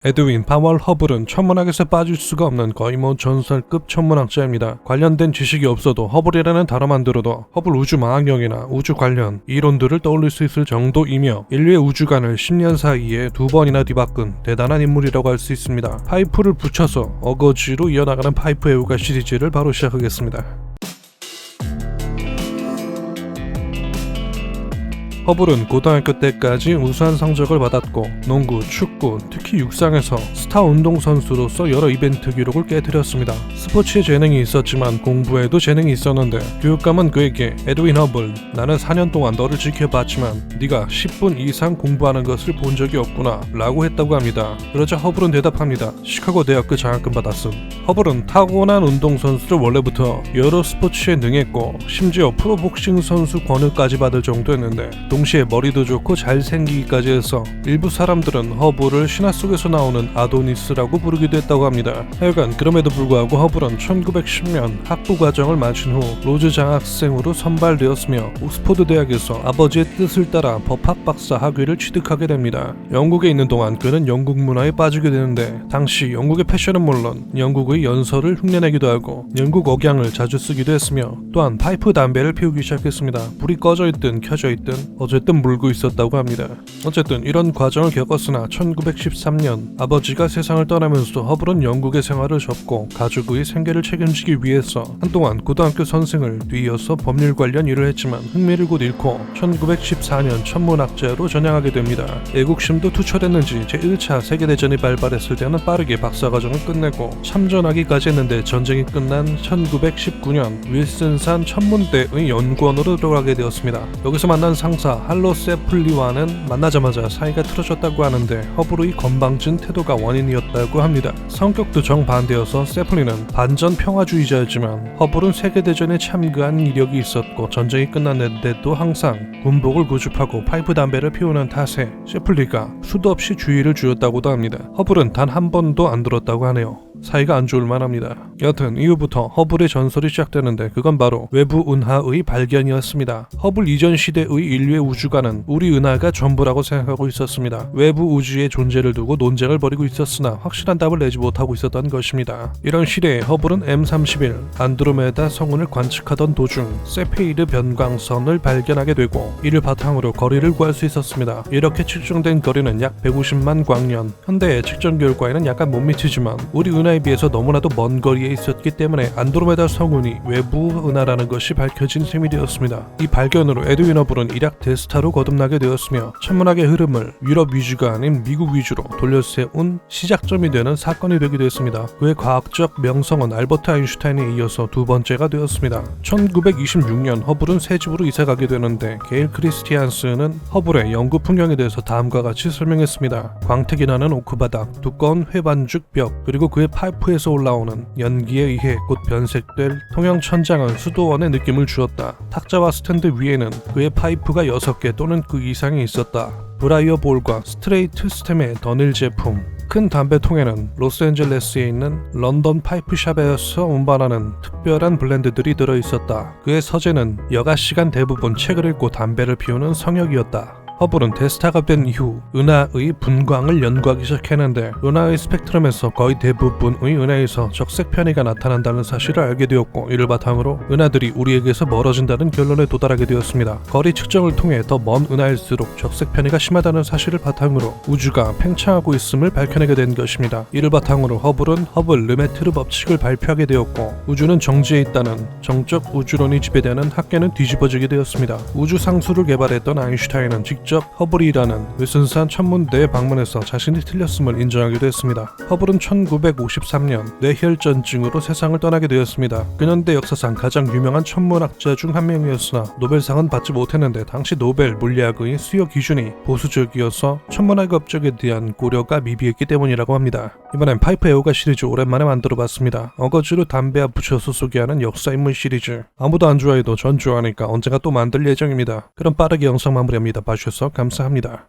에드윈 파월 허블은 천문학에서 빠질 수가 없는 거의 전설급 천문학자입니다. 관련된 지식이 없어도 허블이라는 단어만 들어도 허블 우주망원경이나 우주 관련 이론들을 떠올릴 수 있을 정도이며 인류의 우주관을 10년 사이에 2번이나 뒤바꾼 대단한 인물이라고 할 수 있습니다. 파이프를 붙여서 어거지로 이어나가는 파이프 애호가 시리즈를 바로 시작하겠습니다. 허블은 고등학교 때까지 우수한 성적을 받았고 농구, 축구, 특히 육상에서 스타 운동선수로서 여러 이벤트 기록을 깨뜨렸습니다. 스포츠에 재능이 있었지만 공부에도 재능이 있었는데 교육감은 그에게 에드윈 허블, 나는 4년 동안 너를 지켜봤지만 네가 10분 이상 공부하는 것을 본 적이 없구나 라고 했다고 합니다. 그러자 허블은 대답합니다. 시카고 대학교 장학금 받았음. 허블은 타고난 운동선수로 원래부터 여러 스포츠에 능했고 심지어 프로복싱 선수 권유까지 받을 정도였는데 동시에 머리도 좋고 잘생기기까지 해서 일부 사람들은 허블을 신화 속에서 나오는 아도니스라고 부르기도 했다고 합니다. 하여간 그럼에도 불구하고 허블은 1910년 학부 과정을 마친 후 로즈 장학생으로 선발되었으며 옥스퍼드 대학에서 아버지의 뜻을 따라 법학 박사 학위를 취득하게 됩니다. 영국에 있는 동안 그는 영국 문화에 빠지게 되는데 당시 영국의 패션은 물론 영국의 연설을 흉내내기도 하고 영국 억양을 자주 쓰기도 했으며 또한 파이프 담배를 피우기 시작했습니다. 불이 꺼져 있든 켜져 있든 어쨌든 물고 있었다고 합니다. 어쨌든 이런 과정을 겪었으나 1913년 아버지가 세상을 떠나면서 허블은 영국의 생활을 접고 가족의 생계를 책임지기 위해서 한동안 고등학교 선생을 뒤이어서 법률 관련 일을 했지만 흥미를 곧 잃고 1914년 천문학자로 전향하게 됩니다. 애국심도 투철했는지 제1차 세계대전이 발발했을 때는 빠르게 박사과정을 끝내고 참전하기까지 했는데 전쟁이 끝난 1919년 윌슨산 천문대의 연구원으로 들어가게 되었습니다. 여기서 만난 상사 할로 세플리와는 만나자마자 사이가 틀어졌다고 하는데 허블의 건방진 태도가 원인이었다고 합니다. 성격도 정반대여서 세플리는 반전 평화주의자였지만 허블은 세계대전에 참가한 이력이 있었고 전쟁이 끝났는데도 항상 군복을 고집하고 파이프 담배를 피우는 탓에 세플리가 수도 없이 주의를 주었다고도 합니다. 허블은 단 한 번도 안 들었다고 하네요. 사이가 안 좋을 만합니다. 여튼 이후부터 허블의 전설이 시작되는데 그건 바로 외부 은하의 발견이었습니다. 허블 이전 시대의 인류의 우주관은 우리 은하가 전부라고 생각하고 있었습니다. 외부 우주의 존재를 두고 논쟁을 벌이고 있었으나 확실한 답을 내지 못하고 있었던 것입니다. 이런 시대에 허블은 M31 안드로메다 성운을 관측하던 도중 세페이드 변광선을 발견하게 되고 이를 바탕으로 거리를 구할 수 있었습니다. 이렇게 측정된 거리는 약 150만 광년. 현대의 측정 결과에는 약간 못 미치지만 우리 은하에 비해서 너무나도 먼 거리에 있었기 때문에 안드로메다 성운이 외부 은하라는 것이 밝혀진 셈이 되었습니다. 이 발견으로 에드윈 허블은 일약 대스타로 거듭나게 되었으며 천문학의 흐름을 유럽 위주가 아닌 미국 위주로 돌려세운 시작점이 되는 사건이 되기도 했습니다. 그의 과학적 명성은 알버트 아인슈타인에 이어서 두 번째가 되었습니다. 1926년 허블은 새 집으로 이사가게 되는데 게일 크리스티안스는 허블의 연구 풍경에 대해서 다음과 같이 설명했습니다. 광택이 나는 오크바닥, 두꺼운 회반죽 벽, 그리고 그의 파이프에서 올라오는 연기에 의해 곧 변색될 통영 천장은 수도원의 느낌을 주었다. 탁자와 스탠드 위에는 그의 파이프가 6개 또는 그 이상이 있었다. 브라이어 볼과 스트레이트 스템의 더닐 제품, 큰 담배통에는 로스앤젤레스에 있는 런던 파이프샵에서 운반하는 특별한 블렌드들이 들어있었다. 그의 서재는 여가 시간 대부분 책을 읽고 담배를 피우는 성역이었다. 허블은 대스타가 된 이후 은하의 분광을 연구하기 시작했는데 은하의 스펙트럼에서 거의 대부분의 은하에서 적색 편의가 나타난다는 사실을 알게 되었고 이를 바탕으로 은하들이 우리에게서 멀어진다는 결론에 도달하게 되었습니다. 거리 측정을 통해 더 먼 은하일수록 적색 편의가 심하다는 사실을 바탕으로 우주가 팽창하고 있음을 밝혀내게 된 것입니다. 이를 바탕으로 허블은 허블 르메트르 법칙을 발표하게 되었고 우주는 정지에 있다는 정적 우주론이 지배되는 학계는 뒤집어지게 되었습니다. 우주 상수를 개발했던 아인슈타인은 직접 허블이라는 윌슨산 천문대에 방문해서 자신이 틀렸음을 인정하기도 했습니다. 허블은 1953년 뇌혈전증으로 세상을 떠나게 되었습니다. 근현대 역사상 가장 유명한 천문학자 중 한 명이었으나 노벨상은 받지 못했는데 당시 노벨 물리학의 수요 기준이 보수적이어서 천문학 업적에 대한 고려가 미비했기 때문이라고 합니다. 이번엔 파이프 애호가 시리즈 오랜만에 만들어봤습니다. 어거지로 담배와 붙여서 소개하는 역사인물 시리즈. 아무도 안 좋아해도 전 좋아하니까 언젠가 또 만들 예정입니다. 그럼 빠르게 영상 마무리합니다. 봐주셔서 감사합니다.